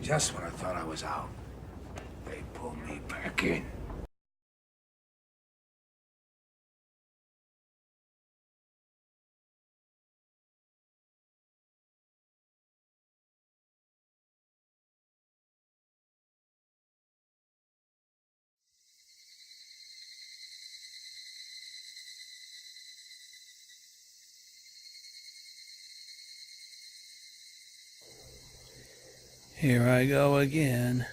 Just when I thought I was out, they pulled me back in. Here I go again.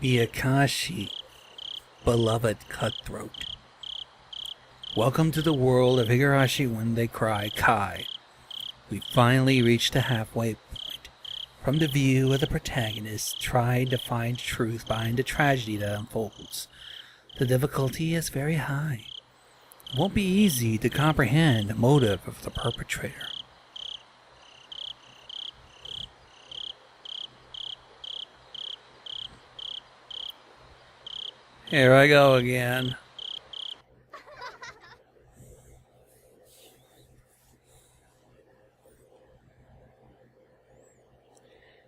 Higurashi, beloved cutthroat. Welcome to the world of Higurashi when they cry Kai. We finally reached the halfway point. From the view of the protagonist trying to find truth behind the tragedy that unfolds. The difficulty is very high. It won't be easy to comprehend the motive of the perpetrator. Here I go again.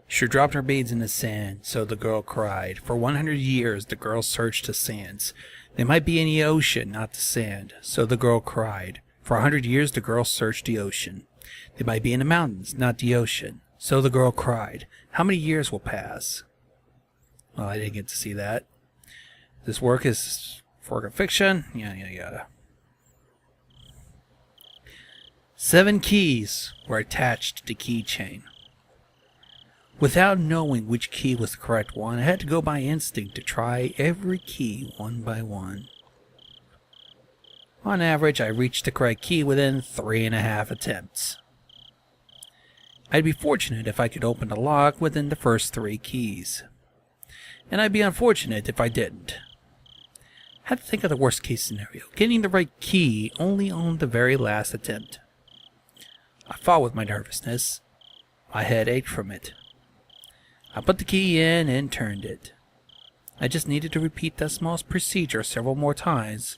She dropped her beads in the sand, so the girl cried. For 100 years the girl searched the sands. They might be in the ocean, not the sand, so the girl cried. For 100 years the girl searched the ocean. They might be in the mountains, not the ocean, so the girl cried. How many years will pass? Well, I didn't get to see that. This work is for fiction? Yada. 7 keys were attached to the keychain. Without knowing which key was the correct one, I had to go by instinct to try every key one by one. On average, I reached the correct key within 3.5 attempts. I'd be fortunate if I could open the lock within the first 3 keys. And I'd be unfortunate if I didn't. I had to think of the worst case scenario, getting the right key only on the very last attempt. I fought with my nervousness. My head ached from it. I put the key in and turned it. I just needed to repeat that small procedure several more times,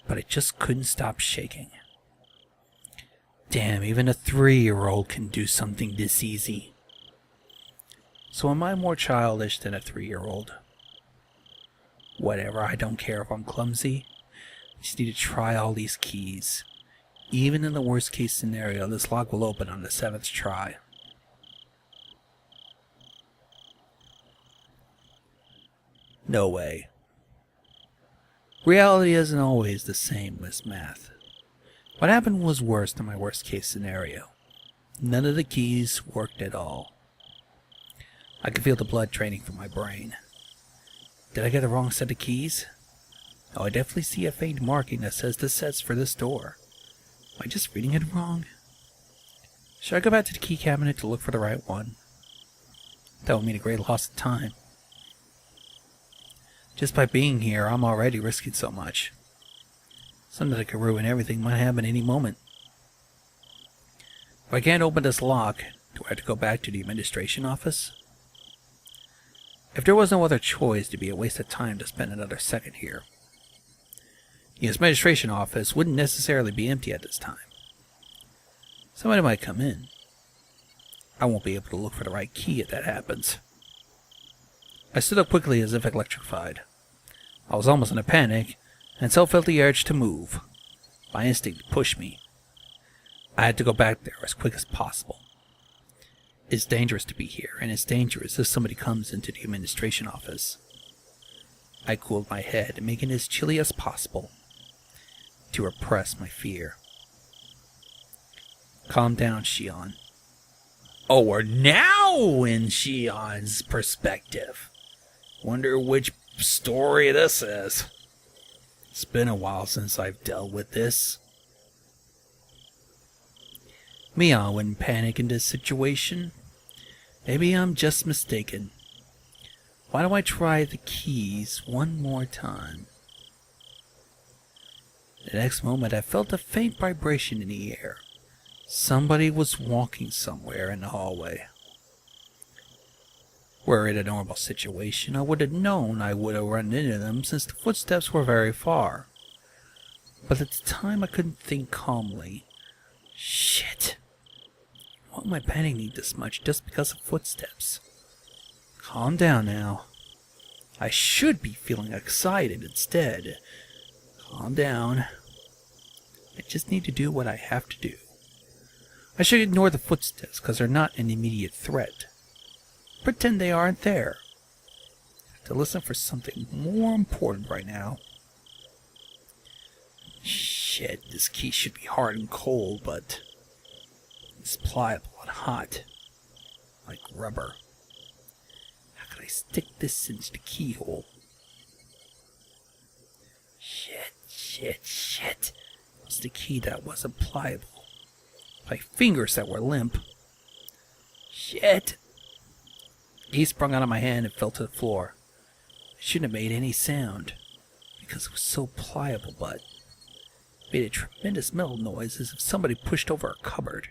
but I just couldn't stop shaking. Damn, even a 3-year-old can do something this easy. So am I more childish than a 3-year-old? Whatever, I don't care if I'm clumsy. I just need to try all these keys. Even in the worst case scenario, this lock will open on the 7th try. No way. Reality isn't always the same as math. What happened was worse than my worst case scenario. None of the keys worked at all. I could feel the blood draining from my brain. Did I get the wrong set of keys? Oh, I definitely see a faint marking that says the sets for this door. Am I just reading it wrong? Should I go back to the key cabinet to look for the right one? That would mean a great loss of time. Just by being here, I'm already risking so much. Something that could ruin everything might happen any moment. If I can't open this lock, do I have to go back to the administration office? If there was no other choice, it'd be a waste of time to spend another second here. The administration office wouldn't necessarily be empty at this time. Somebody might come in. I won't be able to look for the right key if that happens. I stood up quickly as if electrified. I was almost in a panic, and so felt the urge to move. My instinct pushed me. I had to go back there as quick as possible. It's dangerous to be here, and it's dangerous if somebody comes into the administration office. I cooled my head, making it as chilly as possible, to repress my fear. Calm down, Shion. Oh, we're now in Shion's perspective. Wonder which story this is. It's been a while since I've dealt with this. Mia wouldn't panic in this situation. Maybe I'm just mistaken. Why don't I try the keys one more time? The next moment I felt a faint vibration in the air. Somebody was walking somewhere in the hallway. Were it a normal situation, I would have known I would have run into them since the footsteps were very far. but at the time I couldn't think calmly. Shit. Why am I panicking this much just because of footsteps? Calm down now. I should be feeling excited instead. Calm down. I just need to do what I have to do. I should ignore the footsteps because they're not an immediate threat. Pretend they aren't there. I have to listen for something more important right now. Shit, this key should be hard and cold, but it's pliable and hot. Like rubber. How could I stick this into the keyhole? Shit. It was the key that wasn't pliable. My fingers that were limp. Shit. He sprung out of my hand and fell to the floor. It shouldn't have made any sound, because it was so pliable, but it made a tremendous metal noise as if somebody pushed over a cupboard.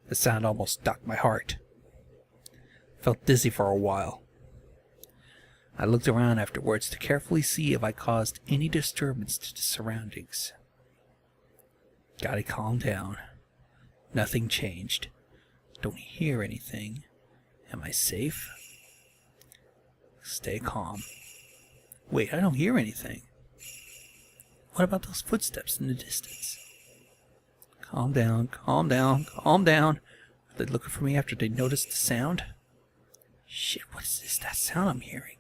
The sound almost stopped my heart. I felt dizzy for a while. I looked around afterwards to carefully see if I caused any disturbance to the surroundings. Gotta calm down. Nothing changed. Don't hear anything. Am I safe? Stay calm. Wait, I don't hear anything. What about those footsteps in the distance? Calm down. Are they looking for me after they noticed the sound? Shit, what is this? That sound I'm hearing?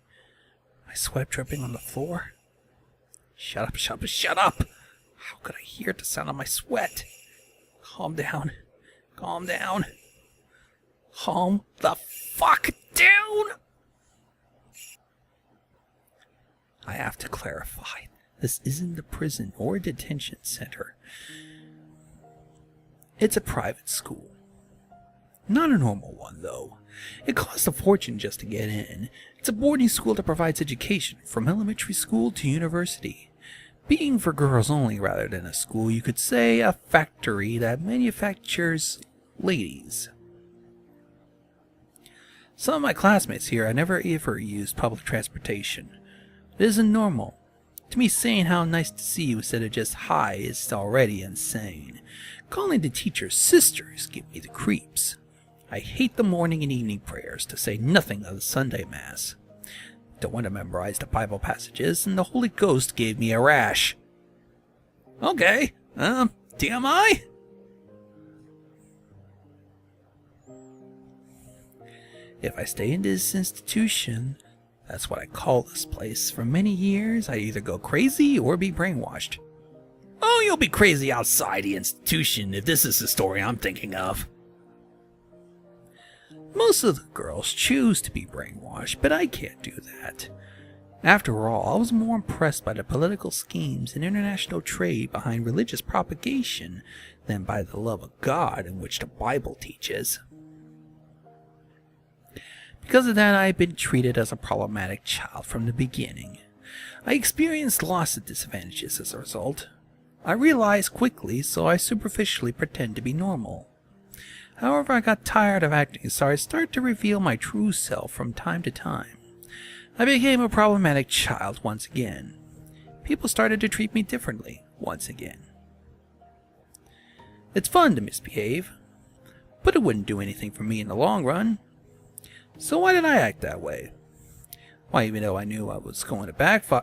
My sweat dripping on the floor? Shut up! How could I hear the sound of my sweat? Calm down. Calm the fuck down! I have to clarify. This isn't a prison or a detention center. It's a private school. Not a normal one, though. It costs a fortune just to get in. It's a boarding school that provides education from elementary school to university. Being for girls only rather than a school, you could say a factory that manufactures ladies. Some of my classmates here had never ever used public transportation. It isn't normal. To me, saying how nice to see you instead of just hi is already insane. Calling the teachers sisters give me the creeps. I hate the morning and evening prayers, to say nothing of the Sunday Mass. Don't want to memorize the Bible passages, and the Holy Ghost gave me a rash. Okay, TMI? If I stay in this institution, that's what I call this place, for many years, I either go crazy or be brainwashed. Oh, you'll be crazy outside the institution if this is the story I'm thinking of. Most of the girls choose to be brainwashed, but I can't do that. After all, I was more impressed by the political schemes and international trade behind religious propagation than by the love of God in which the Bible teaches. Because of that, I had been treated as a problematic child from the beginning. I experienced lots of disadvantages as a result. I realized quickly, so I superficially pretend to be normal. However, I got tired of acting, so I started to reveal my true self from time to time. I became a problematic child once again. People started to treat me differently once again. It's fun to misbehave, but it wouldn't do anything for me in the long run. So why did I act that way? Why, even though I knew it was going to backfire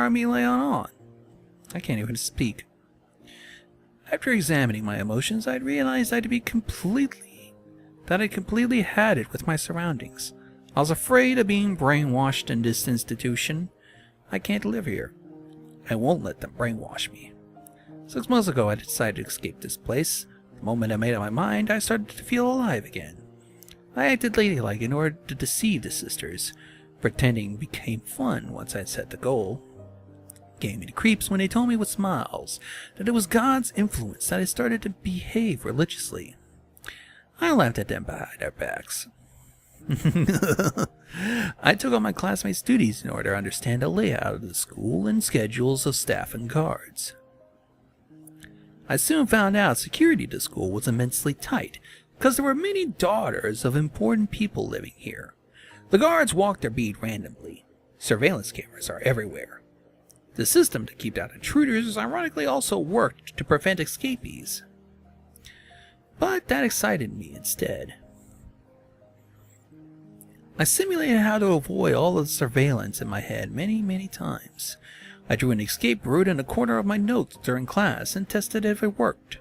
on me later on. I can't even speak. After examining my emotions, I'd realized that I completely had it with my surroundings. I was afraid of being brainwashed in this institution. I can't live here. I won't let them brainwash me. 6 months ago, I decided to escape this place. The moment I made up my mind, I started to feel alive again. I acted ladylike in order to deceive the sisters. Pretending became fun once I'd set the goal. Gave me the creeps when they told me with smiles that it was God's influence that I started to behave religiously. I laughed at them behind their backs. I took on my classmates' duties in order to understand the layout of the school and schedules of staff and guards. I soon found out security at the school was immensely tight, because there were many daughters of important people living here. The guards walked their beat randomly. Surveillance cameras are everywhere. The system to keep out intruders ironically also worked to prevent escapees. But that excited me instead. I simulated how to avoid all of the surveillance in my head many times. I drew an escape route in a corner of my notes during class and tested if it worked.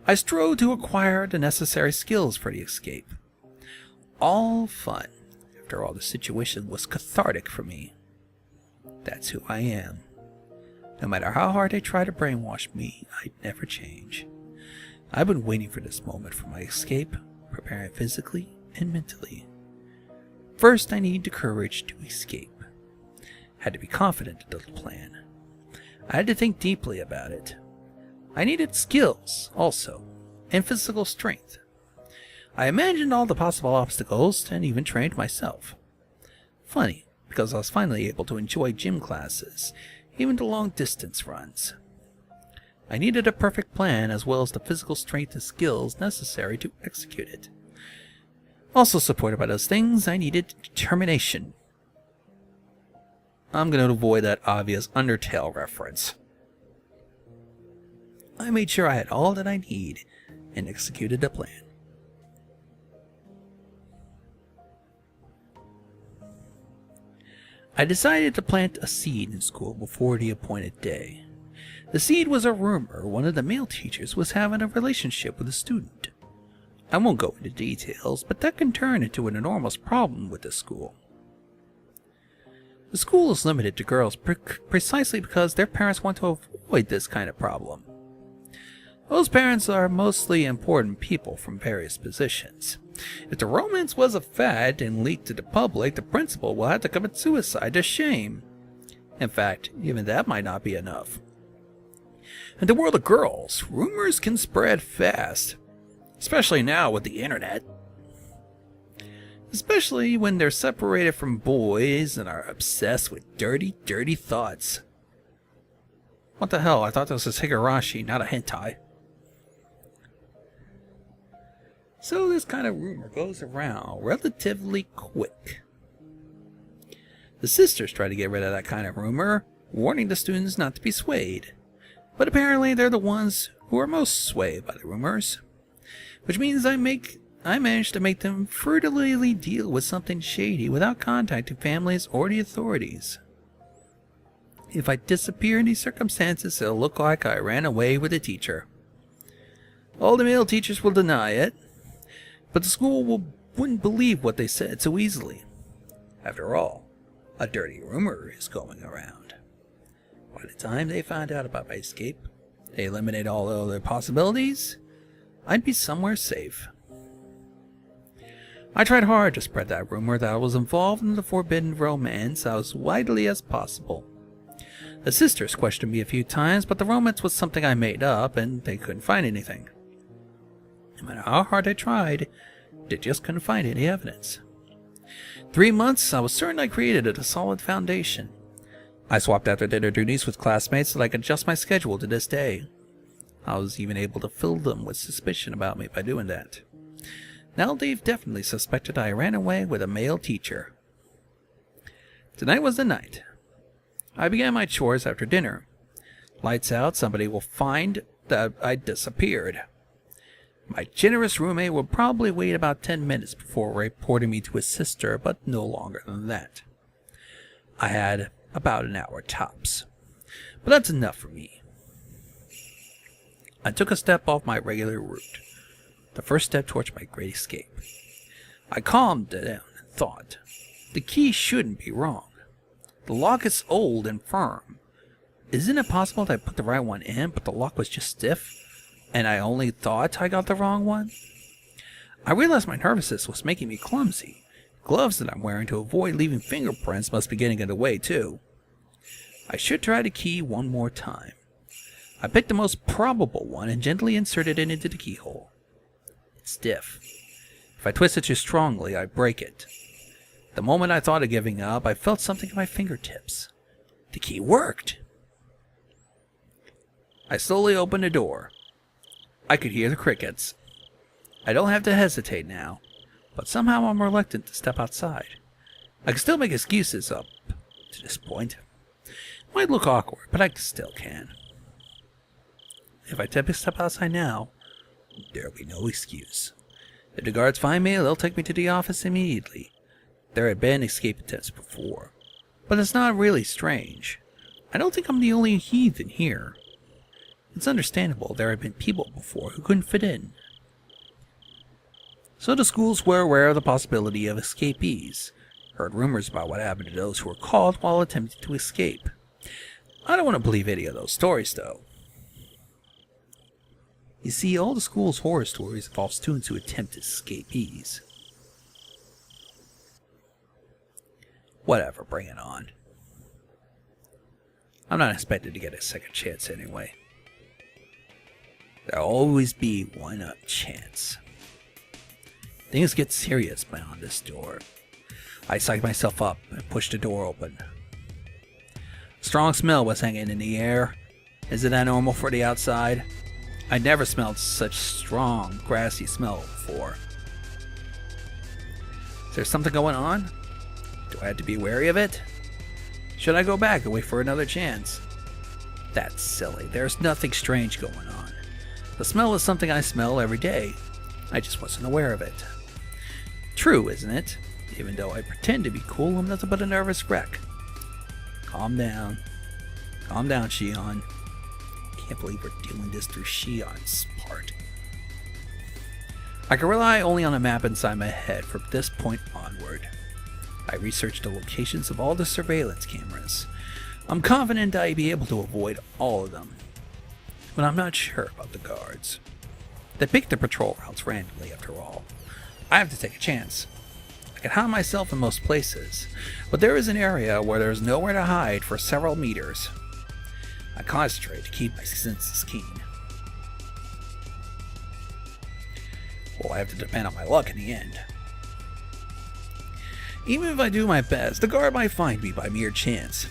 I strove to acquire the necessary skills for the escape. All fun. After all, the situation was cathartic for me. That's who I am. No matter how hard they try to brainwash me, I'd never change. I've been waiting for this moment for my escape, preparing physically and mentally. First, I need the courage to escape. Had to be confident in the plan. I had to think deeply about it. I needed skills, also, and physical strength. I imagined all the possible obstacles and even trained myself. Funny, because I was finally able to enjoy gym classes, even the long-distance runs. I needed a perfect plan as well as the physical strength and skills necessary to execute it. Also supported by those things, I needed determination. I'm going to avoid that obvious Undertale reference. I made sure I had all that I need and executed the plan. I decided to plant a seed in school before the appointed day. The seed was a rumor one of the male teachers was having a relationship with a student. I won't go into details, but that can turn into an enormous problem with the school. The school is limited to girls precisely because their parents want to avoid this kind of problem. Those parents are mostly important people from various positions. If the romance was a fad and leaked to the public, the principal will have to commit suicide to shame. In fact, even that might not be enough. In the world of girls, rumors can spread fast. Especially now with the internet. Especially when they're separated from boys and are obsessed with dirty thoughts. What the hell? I thought this was Higurashi, not a hentai. So this kind of rumor goes around relatively quick. The sisters try to get rid of that kind of rumor, warning the students not to be swayed. But apparently they're the ones who are most swayed by the rumors. Which means I managed to make them frugally deal with something shady without contacting families or the authorities. If I disappear in these circumstances, it'll look like I ran away with a teacher. All the male teachers will deny it, but the school wouldn't believe what they said so easily. After all, a dirty rumor is going around. By the time they find out about my escape, they eliminate all other possibilities, I'd be somewhere safe. I tried hard to spread that rumor that I was involved in the forbidden romance as widely as possible. The sisters questioned me a few times, but the romance was something I made up, and they couldn't find anything. No matter how hard I tried, they just couldn't find any evidence. 3 months, I was certain I created a solid foundation. I swapped after dinner duties with classmates so that I could adjust my schedule to this day. I was even able to fill them with suspicion about me by doing that. Now they've definitely suspected I ran away with a male teacher. Tonight was the night. I began my chores after dinner. Lights out, somebody will find that I disappeared. My generous roommate will probably wait about 10 minutes before reporting me to his sister, but no longer than that. I had about an hour tops. But that's enough for me. I took a step off my regular route. The first step towards my great escape. I calmed down and thought, the key shouldn't be wrong. The lock is old and firm. Isn't it possible that I put the right one in, but the lock was just stiff, and I only thought I got the wrong one? I realized my nervousness was making me clumsy. Gloves that I'm wearing to avoid leaving fingerprints must be getting in the way, too. I should try the key one more time. I picked the most probable one and gently inserted it into the keyhole. It's stiff. If I twist it too strongly, I break it. The moment I thought of giving up, I felt something in my fingertips. The key worked. I slowly opened the door. I could hear the crickets. I don't have to hesitate now, but somehow I'm reluctant to step outside. I can still make excuses up, to this point. Might look awkward, but I still can. If I attempt to step outside now, there'll be no excuse. If the guards find me, they'll take me to the office immediately. There had been escape attempts before, but it's not really strange. I don't think I'm the only heathen here. It's understandable there had been people before who couldn't fit in. So the schools were aware of the possibility of escapees, heard rumors about what happened to those who were caught while attempting to escape. I don't want to believe any of those stories, though. You see, all the school's horror stories involve students who attempt escapees. Whatever, bring it on. I'm not expected to get a second chance anyway. There'll always be one chance. Things get serious beyond this door. I psyched myself up and pushed the door open. A strong smell was hanging in the air. Isn't that normal for the outside? I'd never smelled such strong, grassy smell before. Is there something going on? Do I have to be wary of it? Should I go back and wait for another chance? That's silly. There's nothing strange going on. The smell is something I smell every day. I just wasn't aware of it. True, isn't it? Even though I pretend to be cool, I'm nothing but a nervous wreck. Calm down. Calm down, Shion. Can't believe we're dealing this through Shion's part. I can rely only on a map inside my head from this point onward. I researched the locations of all the surveillance cameras. I'm confident I'd be able to avoid all of them. But I'm not sure about the guards. They pick their patrol routes randomly, after all. I have to take a chance. I can hide myself in most places, but there is an area where there's nowhere to hide for several meters. I concentrate to keep my senses keen. Well, I have to depend on my luck in the end. Even if I do my best, the guard might find me by mere chance.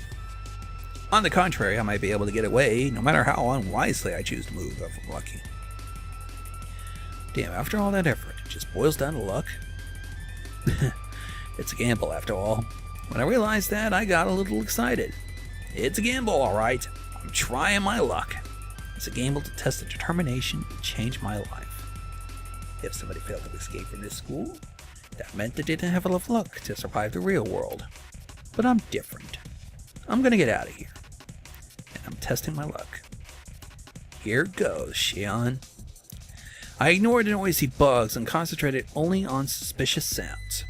On the contrary, I might be able to get away, no matter how unwisely I choose to move if I'm lucky. Damn, after all that effort, it just boils down to luck. It's a gamble, after all. When I realized that, I got a little excited. It's a gamble, alright. I'm trying my luck. It's a gamble to test the determination and change my life. If somebody failed to escape from this school, that meant they didn't have enough luck to survive the real world. But I'm different. I'm gonna get out of here. And I'm testing my luck. Here goes, Shion. I ignored the noisy bugs and concentrated only on suspicious sounds.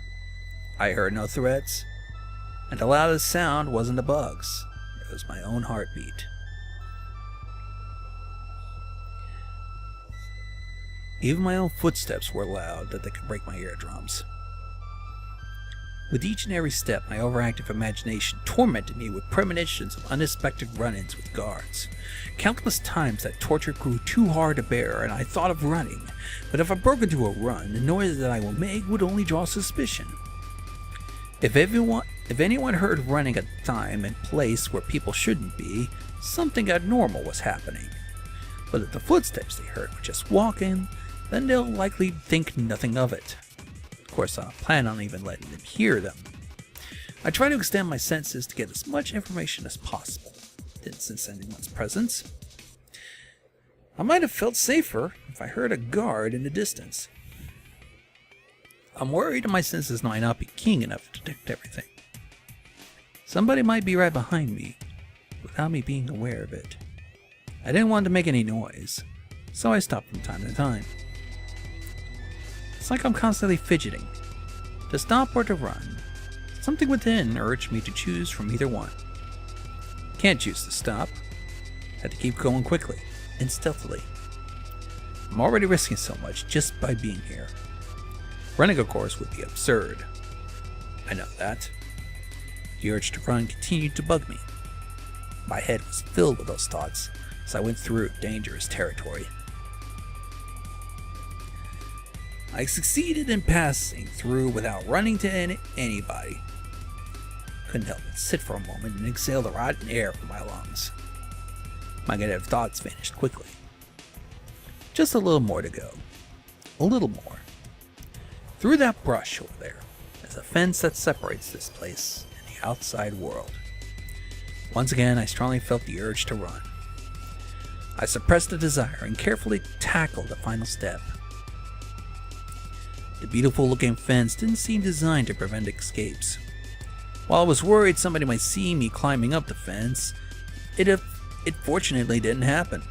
I heard no threats, and the loudest sound wasn't the bugs. It was my own heartbeat. Even my own footsteps were loud that they could break my eardrums. With each and every step, my overactive imagination tormented me with premonitions of unexpected run-ins with guards. Countless times that torture grew too hard to bear, and I thought of running. But if I broke into a run, the noise that I would make would only draw suspicion. If anyone heard running at a time and place where people shouldn't be, something abnormal was happening. But if the footsteps they heard were just walking, then they'll likely think nothing of it. Of course, I plan on even letting them hear them. I try to extend my senses to get as much information as possible. Didn't sense anyone's presence. I might have felt safer if I heard a guard in the distance. I'm worried my senses might not be keen enough to detect everything. Somebody might be right behind me, without me being aware of it. I didn't want to make any noise, so I stopped from time to time. It's like I'm constantly fidgeting, to stop or to run. Something within urged me to choose from either one. Can't choose to stop. Had to keep going quickly and stealthily. I'm already risking so much just by being here. Running, of course, would be absurd. I know that. The urge to run continued to bug me. My head was filled with those thoughts as I went through dangerous territory. I succeeded in passing through without running to anybody. Couldn't help but sit for a moment and exhale the rotten air from my lungs. My negative thoughts vanished quickly. Just a little more to go. A little more. Through that brush over there is a fence that separates this place and the outside world. Once again, I strongly felt the urge to run. I suppressed the desire and carefully tackled the final step. The beautiful-looking fence didn't seem designed to prevent escapes. While I was worried somebody might see me climbing up the fence, it fortunately didn't happen.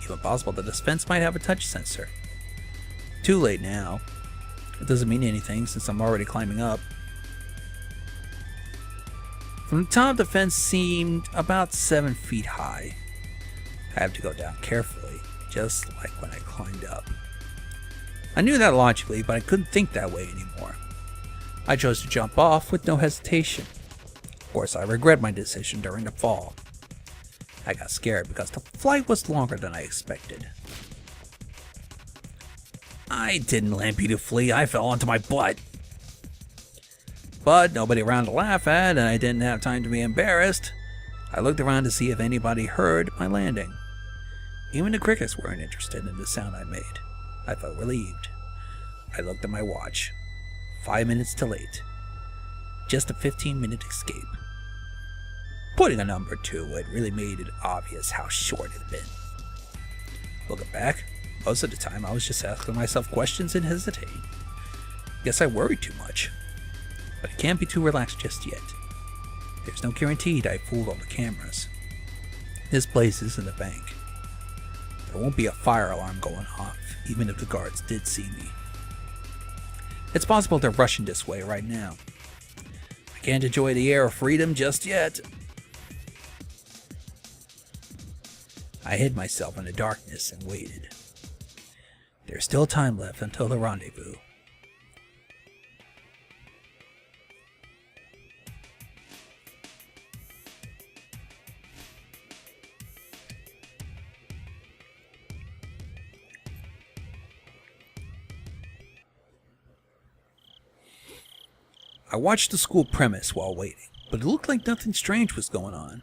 Even possible that this fence might have a touch sensor. Too late now. It doesn't mean anything since I'm already climbing up. From the top, the fence seemed about 7 feet high. I have to go down carefully, just like when I climbed up. I knew that logically, but I couldn't think that way anymore. I chose to jump off with no hesitation. Of course, I regret my decision during the fall. I got scared because the flight was longer than I expected. I didn't land beautifully, I fell onto my butt. But nobody around to laugh at, and I didn't have time to be embarrassed. I looked around to see if anybody heard my landing. Even the crickets weren't interested in the sound I made. I felt relieved. I looked at my watch. 5 minutes too late. Just a 15-minute escape. Putting a number to it really made it obvious how short it had been. Looking back, most of the time I was just asking myself questions and hesitating. Guess I worried too much. But I can't be too relaxed just yet. There's no guarantee that I fooled all the cameras. This place isn't a bank. There won't be a fire alarm going off, even if the guards did see me. It's possible they're rushing this way right now. I can't enjoy the air of freedom just yet. I hid myself in the darkness and waited. There's still time left until the rendezvous. I watched the school premise while waiting, but it looked like nothing strange was going on.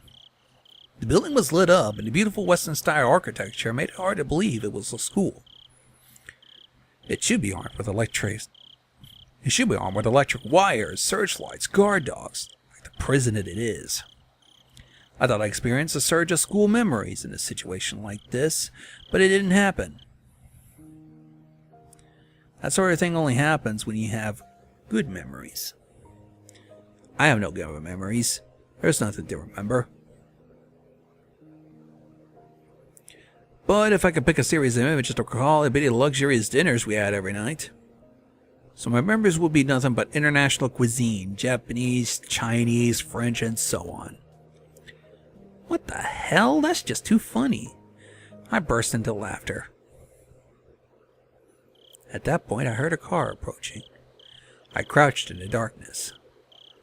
The building was lit up, and the beautiful Western-style architecture made it hard to believe it was a school. It should be armed with electric wires, searchlights, guard dogs, like the prison that it is. I thought I experienced a surge of school memories in a situation like this, but it didn't happen. That sort of thing only happens when you have good memories. I have no good memories. There's nothing to remember. But if I could pick a series of images to recall, it'd be the luxurious dinners we had every night. So my memories would be nothing but international cuisine, Japanese, Chinese, French, and so on. What the hell? That's just too funny. I burst into laughter. At that point, I heard a car approaching. I crouched in the darkness.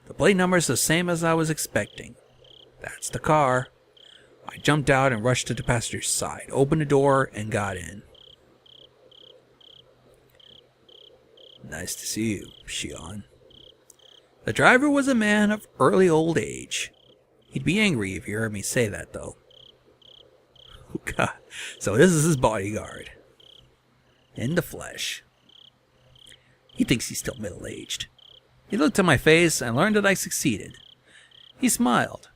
The plate number is the same as I was expecting. That's the car. I jumped out and rushed to the passenger's side, opened the door, and got in. Nice to see you, Shion. The driver was a man of early old age. He'd be angry if he heard me say that, though. Oh, God. So this is his bodyguard. In the flesh. He thinks he's still middle-aged. He looked at my face and learned that I succeeded. He smiled.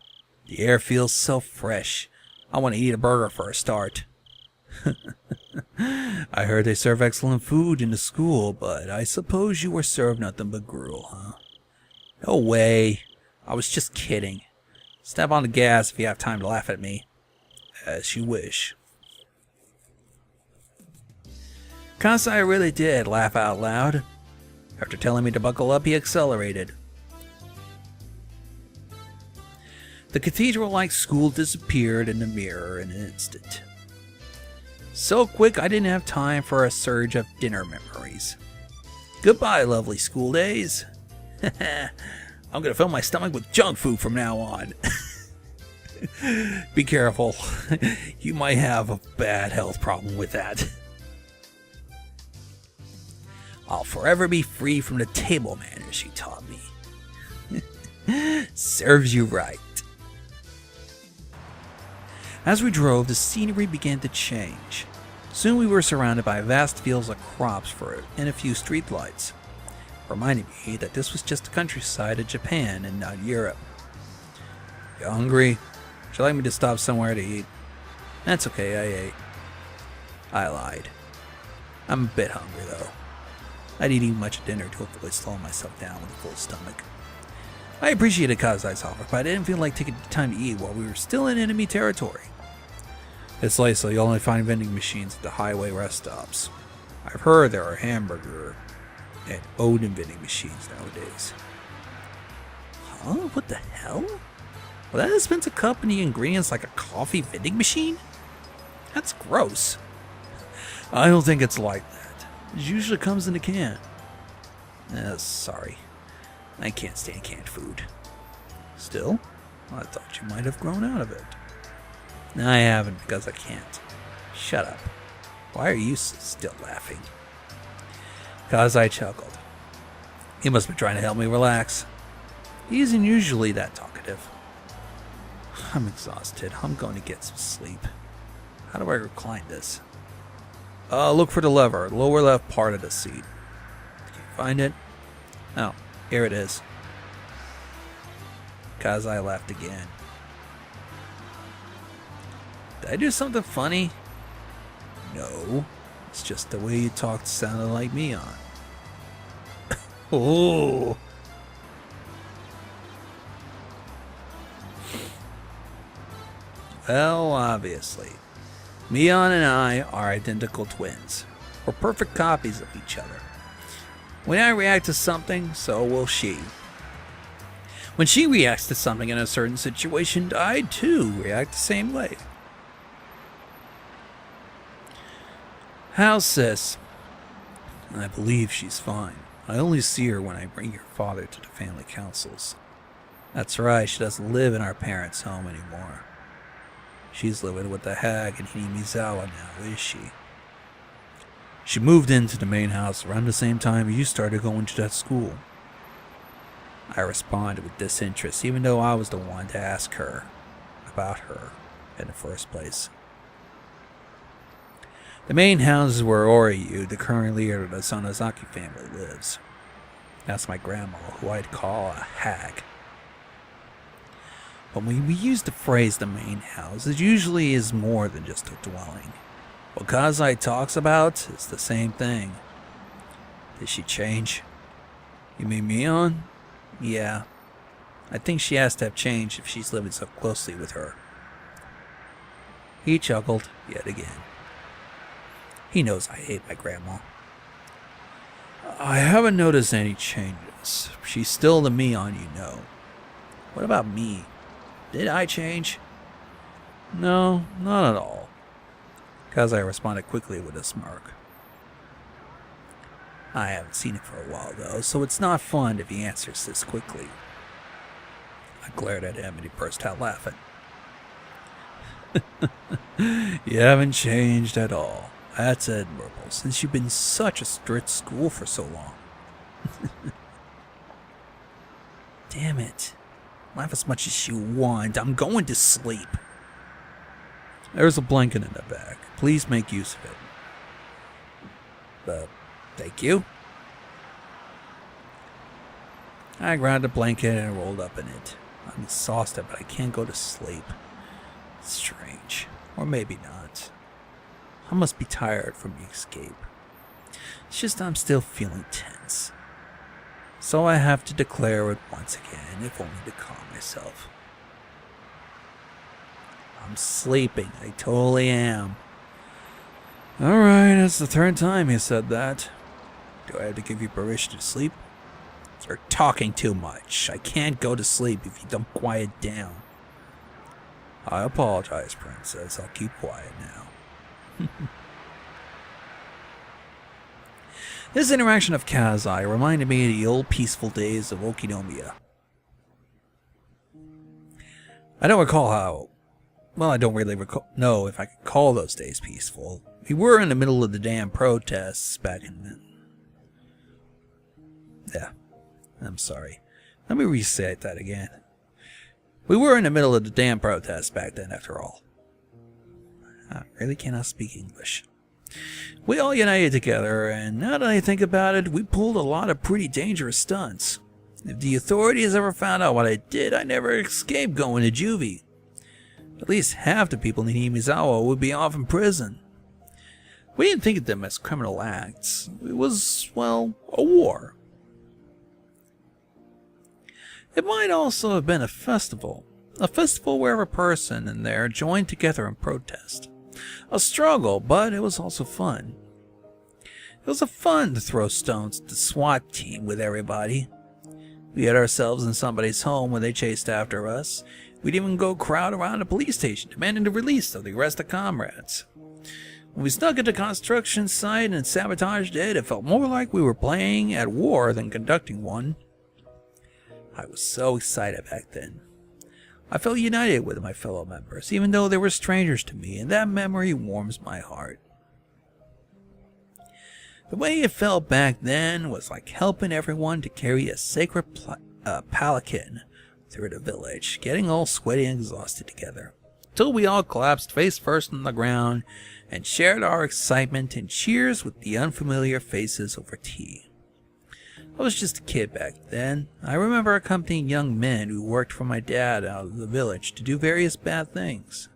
The air feels so fresh. I want to eat a burger for a start. I heard they serve excellent food in the school, but I suppose you were served nothing but gruel, huh? No way. I was just kidding. Step on the gas if you have time to laugh at me. As you wish. Kasai really did laugh out loud. After telling me to buckle up, he accelerated. The cathedral-like school disappeared in the mirror in an instant. So quick, I didn't have time for a surge of dinner memories. Goodbye, lovely school days. I'm gonna fill my stomach with junk food from now on. Be careful. You might have a bad health problem with that. I'll forever be free from the table manners you taught me. Serves you right. As we drove, the scenery began to change. Soon we were surrounded by vast fields of crops and a few streetlights, reminding me that this was just the countryside of Japan and not Europe. You hungry? Would you like me to stop somewhere to eat? That's okay, I ate. I lied. I'm a bit hungry, though. I didn't eat much at dinner to avoid slowing myself down with a full stomach. I appreciated Kazai's offer, but I didn't feel like taking the time to eat while we were still in enemy territory. It's late, so you'll only find vending machines at the highway rest stops. I've heard there are hamburger and Odin vending machines nowadays. Huh? What the hell? Will that dispense a company ingredients like a coffee vending machine? That's gross. I don't think it's like that. It usually comes in a can. Sorry. I can't stand canned food. Still, I thought you might have grown out of it. No, I haven't because I can't. Shut up. Why are you still laughing? Kazai chuckled. He must be trying to help me relax. He isn't usually that talkative. I'm exhausted. I'm going to get some sleep. How do I recline this? Look for the lever, lower left part of the seat. Can you find it? Oh, here it is. Kazai laughed again. Did I do something funny? No. It's just the way you talked sounded like Mion. Oh. Well, obviously. Mion and I are identical twins. We're perfect copies of each other. When I react to something, so will she. When she reacts to something in a certain situation, I too react the same way. How's sis? I believe she's fine. I only see her when I bring your father to the family councils. That's right, she doesn't live in our parents' home anymore. She's living with the hag in Hinamizawa now, is she? She moved into the main house around the same time you started going to that school. I responded with disinterest, even though I was the one to ask her about her in the first place. The main house is where Oriyu, the current leader of the Sonozaki family, lives. That's my grandma, who I'd call a hag. But when we use the phrase the main house, it usually is more than just a dwelling. What Kazai talks about is the same thing. Did she change? You mean Mion? Yeah. I think she has to have changed if she's living so closely with her. He chuckled yet again. He knows I hate my grandma. I haven't noticed any changes. She's still the Mion you know. What about me? Did I change? No, not at all. Kazai responded quickly with a smirk. I haven't seen it for a while though, so it's not fun if he answers this quickly. I glared at him and he burst out laughing. You haven't changed at all. That's admirable, since you've been such a strict school for so long. Damn it. Laugh as much as you want. I'm going to sleep. There's a blanket in the back. Please make use of it. Thank you. I grabbed a blanket and rolled up in it. I'm exhausted, but I can't go to sleep. Strange. Or maybe not. I must be tired from the escape. It's just I'm still feeling tense. So I have to declare it once again, if only to calm myself. I'm sleeping. I totally am. Alright, that's the third time he said that. Do I have to give you permission to sleep? You're talking too much. I can't go to sleep if you don't quiet down. I apologize, Princess. I'll keep quiet now. This interaction of Kazai reminded me of the old peaceful days of Okinomiya. I don't recall how... Well, I don't really know if I could call those days peaceful. We were in the middle of the damn protests back in... Yeah, I'm sorry. Let me restate that again. We were in the middle of the damn protests back then, after all. I really cannot speak English. We all united together, and now that I think about it, we pulled a lot of pretty dangerous stunts. If the authorities ever found out what I did, I never escaped going to juvie. At least half the people in Himizawa would be off in prison. We didn't think of them as criminal acts. It was, well, a war. It might also have been a festival. A festival where every person in there joined together in protest. A struggle, but it was also fun. It was fun to throw stones at the SWAT team with everybody. We had ourselves in somebody's home when they chased after us. We'd even go crowd around the police station demanding the release of the arrested comrades. When we snuck into a construction site and sabotaged it, it felt more like we were playing at war than conducting one. I was so excited back then. I felt united with my fellow members, even though they were strangers to me, and that memory warms my heart. The way it felt back then was like helping everyone to carry a sacred palanquin through the village, getting all sweaty and exhausted together, till we all collapsed face first on the ground and shared our excitement and cheers with the unfamiliar faces over tea. I was just a kid back then. I remember accompanying young men who worked for my dad out of the village to do various bad things.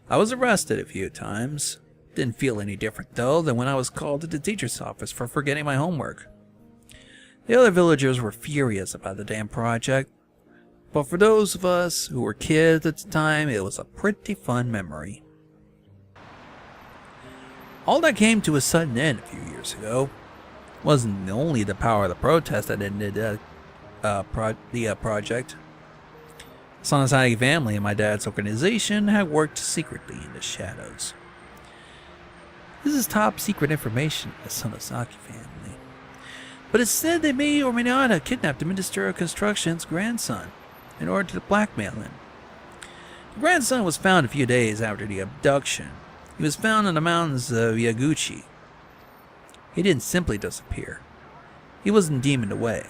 I was arrested a few times. Didn't feel any different, though, than when I was called to the teacher's office for forgetting my homework. The other villagers were furious about the damn project, but for those of us who were kids at the time, it was a pretty fun memory. All that came to a sudden end a few years ago. It wasn't only the power of the protest that ended the project. The Sonozaki family and my dad's organization had worked secretly in the shadows. This is top secret information of the Sonozaki family. But it's said they may or may not have kidnapped the Minister of Construction's grandson in order to blackmail him. The grandson was found a few days after the abduction. He was found in the mountains of Higurashi. He didn't simply disappear. He wasn't demoned away.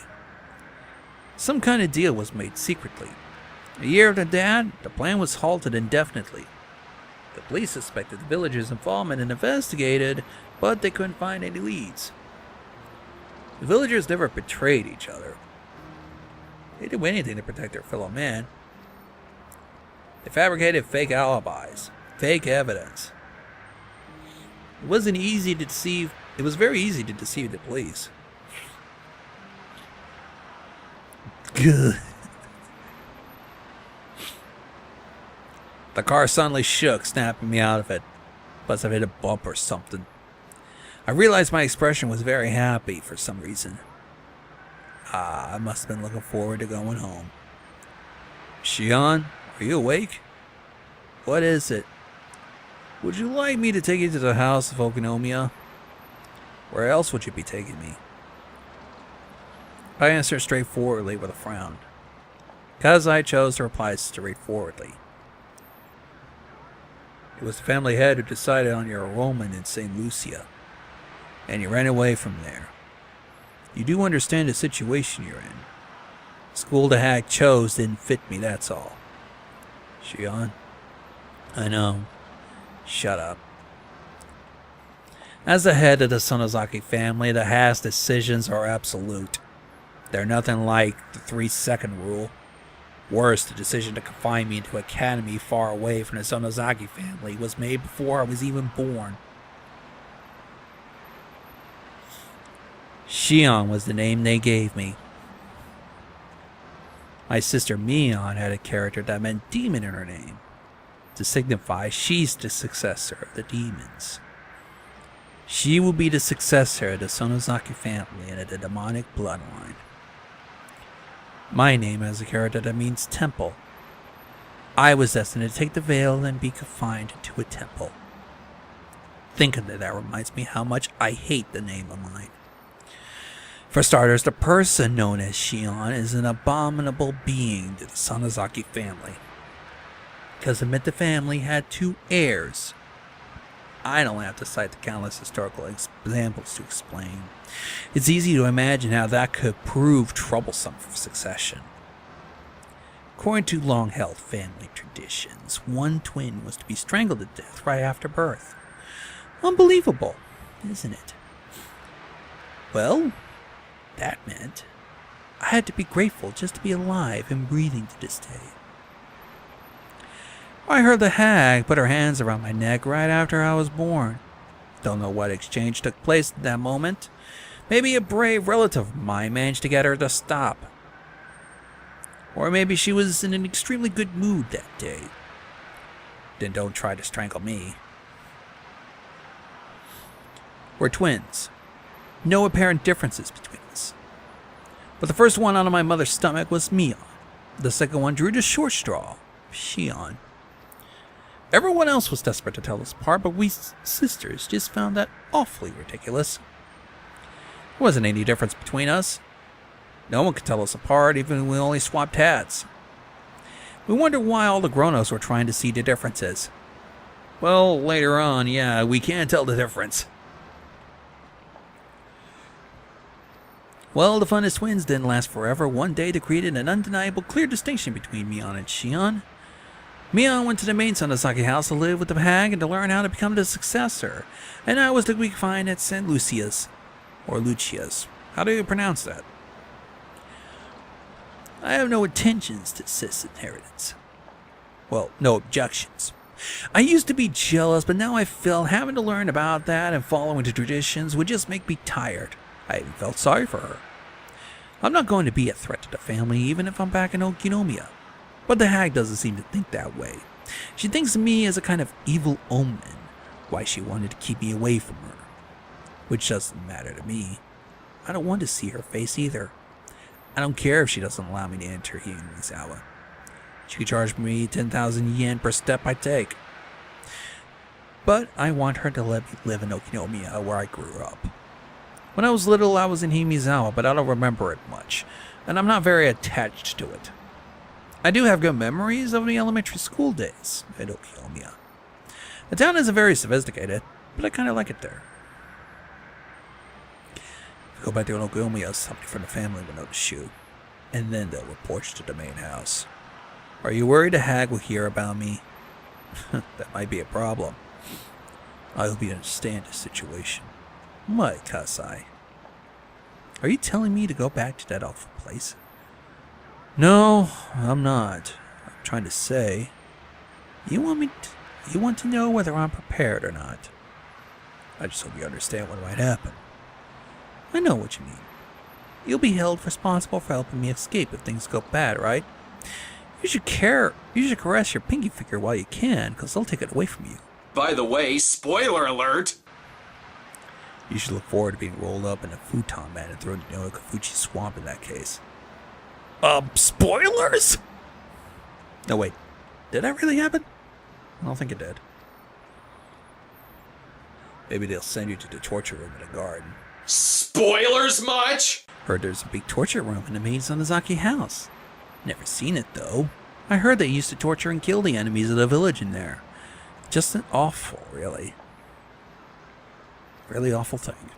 Some kind of deal was made secretly. A year after that, the plan was halted indefinitely. The police suspected the villagers' involvement and investigated, but they couldn't find any leads. The villagers never betrayed each other. They didn't do anything to protect their fellow man. They fabricated fake alibis, fake evidence. It was very easy to deceive the police. Good. The car suddenly shook, snapping me out of it. Must have hit a bump or something. I realized my expression was very happy for some reason. I must have been looking forward to going home. Shion, are you awake? What is it? Would you like me to take you to the house of Okonomiya? Where else would you be taking me? I answered straightforwardly with a frown, because I chose to reply straightforwardly. It was the family head who decided on your enrollment in St. Lucia, and you ran away from there. You do understand the situation you're in. The school the hag chose didn't fit me, that's all. Shion? I know. Shut up. As the head of the Sonozaki family, the hag's decisions are absolute. They're nothing like the 3-second rule. Worse, the decision to confine me into an academy far away from the Sonozaki family was made before I was even born. Shion was the name they gave me. My sister Mion had a character that meant demon in her name, to signify she's the successor of the demons. She will be the successor of the Sonozaki family and of the demonic bloodline. My name has a character that means temple. I was destined to take the veil and be confined to a temple. Thinking that reminds me how much I hate the name of mine. For starters, the person known as Shion is an abominable being to the Sonozaki family. Because it meant the family had 2 heirs. I don't have to cite the countless historical examples to explain. It's easy to imagine how that could prove troublesome for succession. According to long-held family traditions, one twin was to be strangled to death right after birth. Unbelievable, isn't it? Well, that meant I had to be grateful just to be alive and breathing to this day. I heard the hag put her hands around my neck right after I was born. Don't know what exchange took place at that moment. Maybe a brave relative of mine managed to get her to stop. Or maybe she was in an extremely good mood that day. Then don't try to strangle me. We're twins. No apparent differences between us. But the first one out of my mother's stomach was Mion. The second one drew the short straw, Shion. Everyone else was desperate to tell us apart, but we sisters just found that awfully ridiculous. There wasn't any difference between us. No one could tell us apart, even if we only swapped hats. We wondered why all the grown-ups were trying to see the differences. Well, later on, yeah, we can tell the difference. Well, the fun as twins didn't last forever. One day they created an undeniable, clear distinction between Mion and Shion. Mion went to the main Sonozaki house to live with the hag and to learn how to become the successor, and I was to be confined at St. Lucia's, or Lucia's. How do you pronounce that? I have no intentions to cis inheritance. Well, no objections. I used to be jealous, but now I feel having to learn about that and following the traditions would just make me tired. I even felt sorry for her. I'm not going to be a threat to the family, even if I'm back in Okinomiya. But the hag doesn't seem to think that way. She thinks of me as a kind of evil omen, why she wanted to keep me away from her. Which doesn't matter to me. I don't want to see her face either. I don't care if she doesn't allow me to enter Higurashi. She could charge me 10,000 yen per step I take. But I want her to let me live in Okinomiya, where I grew up. When I was little, I was in Himizawa, but I don't remember it much, and I'm not very attached to it. I do have good memories of the elementary school days at Okinomiya. The town isn't very sophisticated, but I kind of like it there. If I go back to Okinomiya, somebody from the family will notice you, and then they'll report you to the main house. Are you worried the hag will hear about me? That might be a problem. I hope you understand the situation. My Kasai. Are you telling me to go back to that awful place? No, I'm not. I'm trying to say, you want to know whether I'm prepared or not. I just hope you understand what might happen. I know what you mean. You'll be held responsible for helping me escape if things go bad, right? You should caress your pinky finger while you can, because they'll take it away from you. By the way, spoiler alert! You should look forward to being rolled up in a futon mat and thrown into a Okafuchi swamp in that case. Spoilers?! No, wait. Did that really happen? I don't think it did. Maybe they'll send you to the torture room in a garden. Spoilers much? Heard there's a big torture room in the main Sonozaki house. Never seen it, though. I heard they used to torture and kill the enemies of the village in there. Just an awful, really awful thing.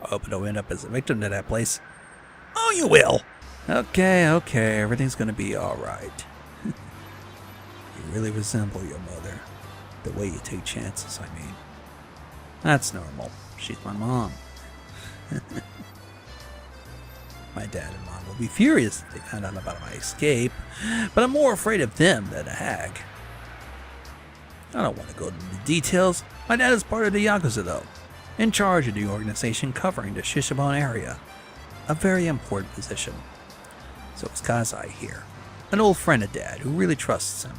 I hope I don't end up as a victim to that place. Oh, you will! Okay, everything's gonna be alright. You really resemble your mother. The way you take chances, I mean. That's normal. She's my mom. My dad and mom will be furious if they found out about my escape, but I'm more afraid of them than a hag. I don't want to go into the details. My dad is part of the Yakuza, though, in charge of the organization covering the Shishibon area. A very important position. So is Kazai here, an old friend of Dad who really trusts him.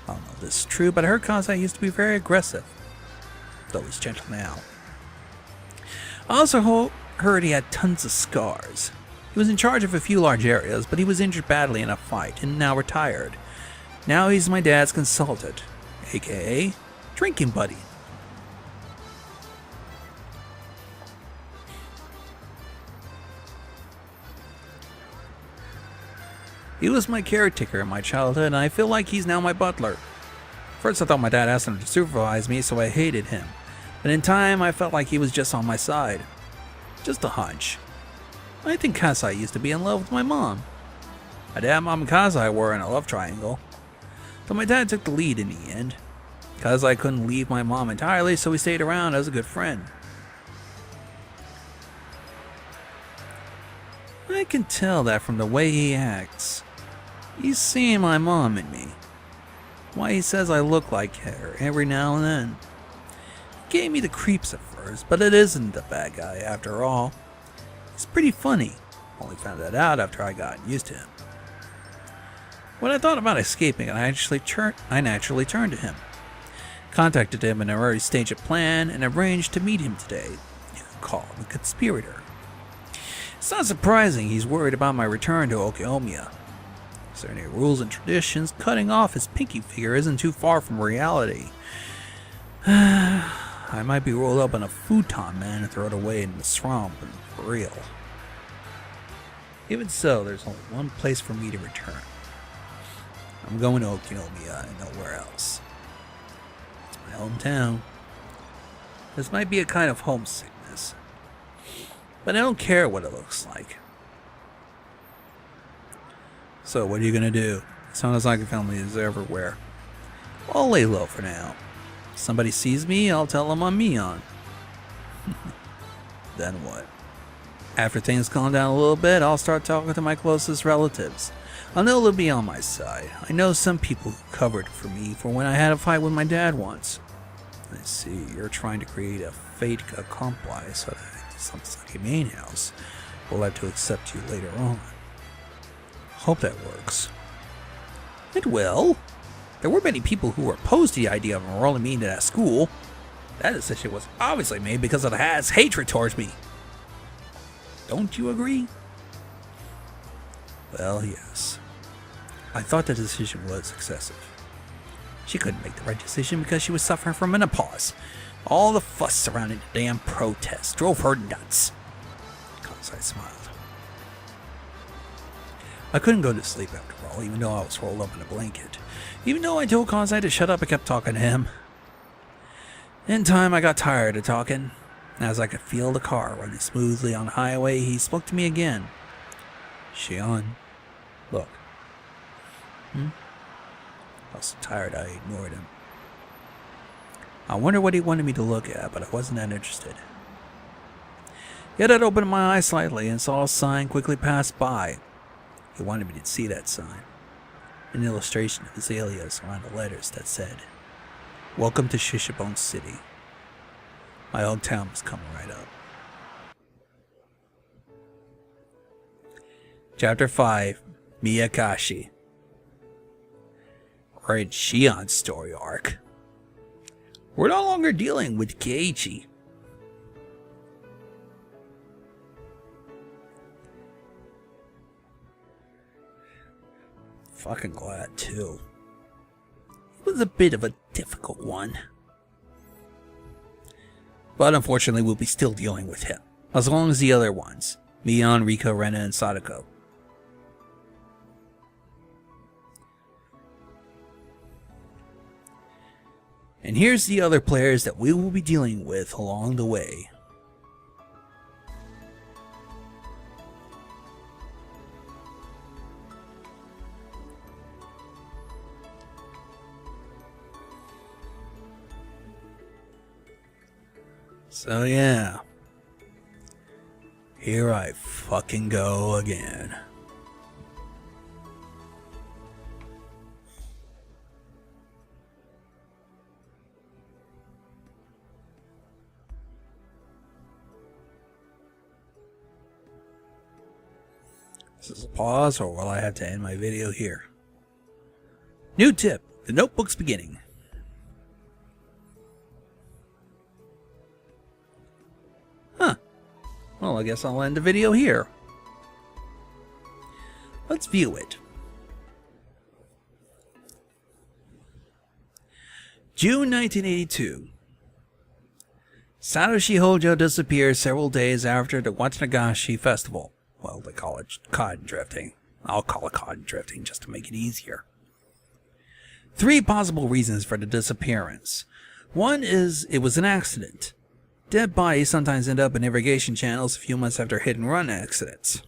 I don't know if this is true, but I heard Kazai used to be very aggressive, though he's gentle now. I also heard he had tons of scars. He was in charge of a few large areas, but he was injured badly in a fight and now retired. Now he's my dad's consultant, aka drinking buddy. He was my caretaker in my childhood, and I feel like he's now my butler. First I thought my dad asked him to supervise me, so I hated him. But in time, I felt like he was just on my side. Just a hunch. I think Kazai used to be in love with my mom. My dad, mom, and Kazai were in a love triangle. But my dad took the lead in the end. Kazai couldn't leave my mom entirely, so he stayed around as a good friend. can tell that from the way he acts. He's seeing my mom in me. Why, he says I look like her every now and then. He gave me the creeps at first, but it isn't the bad guy after all. He's pretty funny. Only found that out after I got used to him. When I thought about escaping, I naturally turned to him. Contacted him in an early stage of plan and arranged to meet him today. You could call him a conspirator. It's not surprising he's worried about my return to Okinomiya. Concerning rules and traditions, cutting off his pinky finger isn't too far from reality. I might be rolled up in a futon, man, and thrown away in the swamp, for real. Even so, there's only one place for me to return. I'm going to Okinomiya and nowhere else. It's my hometown. This might be a kind of homesickness, but I don't care what it looks like. So what are you gonna do? Sonozaki family is everywhere. I'll lay low for now. If somebody sees me, I'll tell them I'm Mion. Then what? After things calm down a little bit, I'll start talking to my closest relatives. I know they'll be on my side. I know some people who covered for me for when I had a fight with my dad once. I see, you're trying to create a fake accomplice so that Sonozaki main house will have to accept you later on. Hope that works. It will. There were many people who were opposed to the idea of enrolling me into that school. That decision was obviously made because of the hat's hatred towards me. Don't you agree? Well, yes. I thought the decision was excessive. She couldn't make the right decision because she was suffering from menopause. All the fuss surrounding the damn protest drove her nuts. Kansai smiled. I couldn't go to sleep after all, even though I was rolled up in a blanket. Even though I told Kansai to shut up, I kept talking to him. In time, I got tired of talking. As I could feel the car running smoothly on the highway, he spoke to me again. Shion, look. I was so tired I ignored him. I wondered what he wanted me to look at, but I wasn't that interested. Yet I'd opened my eyes slightly and saw a sign quickly pass by. He wanted me to see that sign. An illustration of azaleas around the letters that said, "Welcome to Shishibone City." My old town was coming right up. Chapter 5, Miyakashi. We're in Shion's story arc. We're no longer dealing with Keiichi. Fucking glad too. It was a bit of a difficult one. But unfortunately we'll be still dealing with him. As long as the other ones. Mion, Rika, Rena, and Sadako. And here's the other players that we will be dealing with along the way. So yeah, here I fucking go again. Is this a pause, or will I have to end my video here? New tip, the notebook's beginning. Well, I guess I'll end the video here. Let's view it. June 1982. Satoshi Hojo disappeared several days after the Watanagashi festival. Well, they call it cotton drifting. I'll call it cotton drifting just to make it easier. 3 possible reasons for the disappearance. One is it was an accident. Dead bodies sometimes end up in irrigation channels a few months after hit-and-run accidents.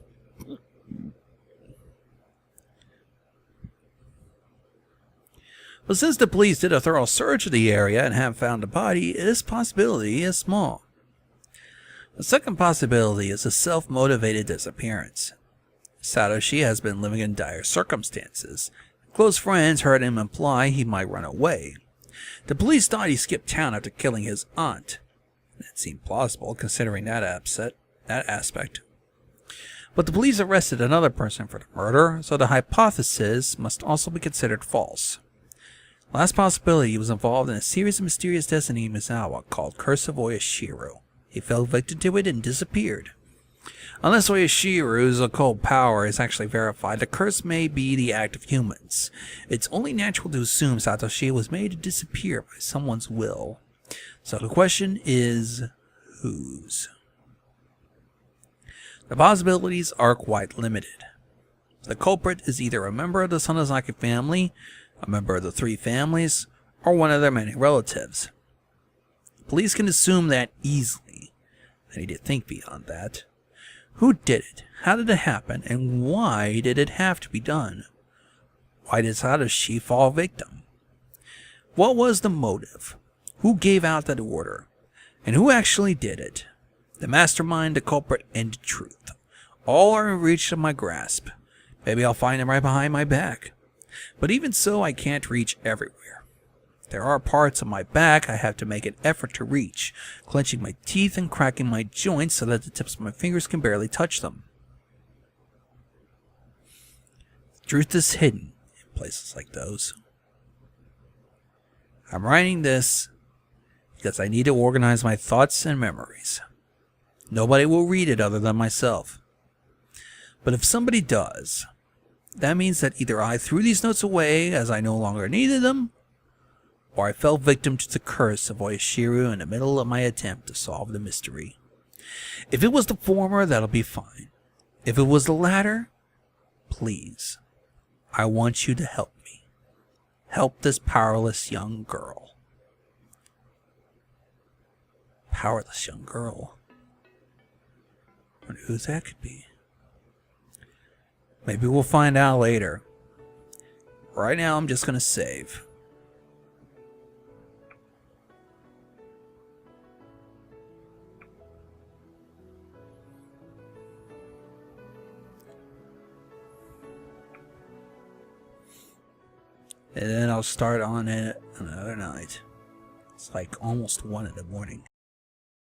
But since the police did a thorough search of the area and haven't found the body, this possibility is small. The second possibility is a self-motivated disappearance. Satoshi has been living in dire circumstances. Close friends heard him imply he might run away. The police thought he skipped town after killing his aunt. It seemed plausible considering that aspect. But the police arrested another person for the murder, so the hypothesis must also be considered false. Last possibility, he was involved in a series of mysterious deaths in Iizawa called Curse of Oyashiro. He fell victim to it and disappeared. Unless Oyashiro's occult power is actually verified, the curse may be the act of humans. It's only natural to assume Satoshi was made to disappear by someone's will. So the question is, whose? The possibilities are quite limited. The culprit is either a member of the Sonozaki family, a member of the three families, or one of their many relatives. Police can assume that easily. They need to think beyond that. Who did it? How did it happen? And why did it have to be done? Why did Satoshi fall victim? What was the motive? Who gave out that order? And who actually did it? The mastermind, the culprit, and the truth. All are in reach of my grasp. Maybe I'll find them right behind my back. But even so, I can't reach everywhere. There are parts of my back I have to make an effort to reach, clenching my teeth and cracking my joints so that the tips of my fingers can barely touch them. The truth is hidden in places like those. I'm writing this because I need to organize my thoughts and memories. Nobody will read it other than myself. But if somebody does, that means that either I threw these notes away as I no longer needed them, or I fell victim to the curse of Oyashiro in the middle of my attempt to solve the mystery. If it was the former, that'll be fine. If it was the latter, please, I want you to help me. Help this powerless young girl. Powerless young girl? I wonder who that could be. Maybe we'll find out later. Right now, I'm just going to save. And then I'll start on it another night. It's like almost 1 in the morning.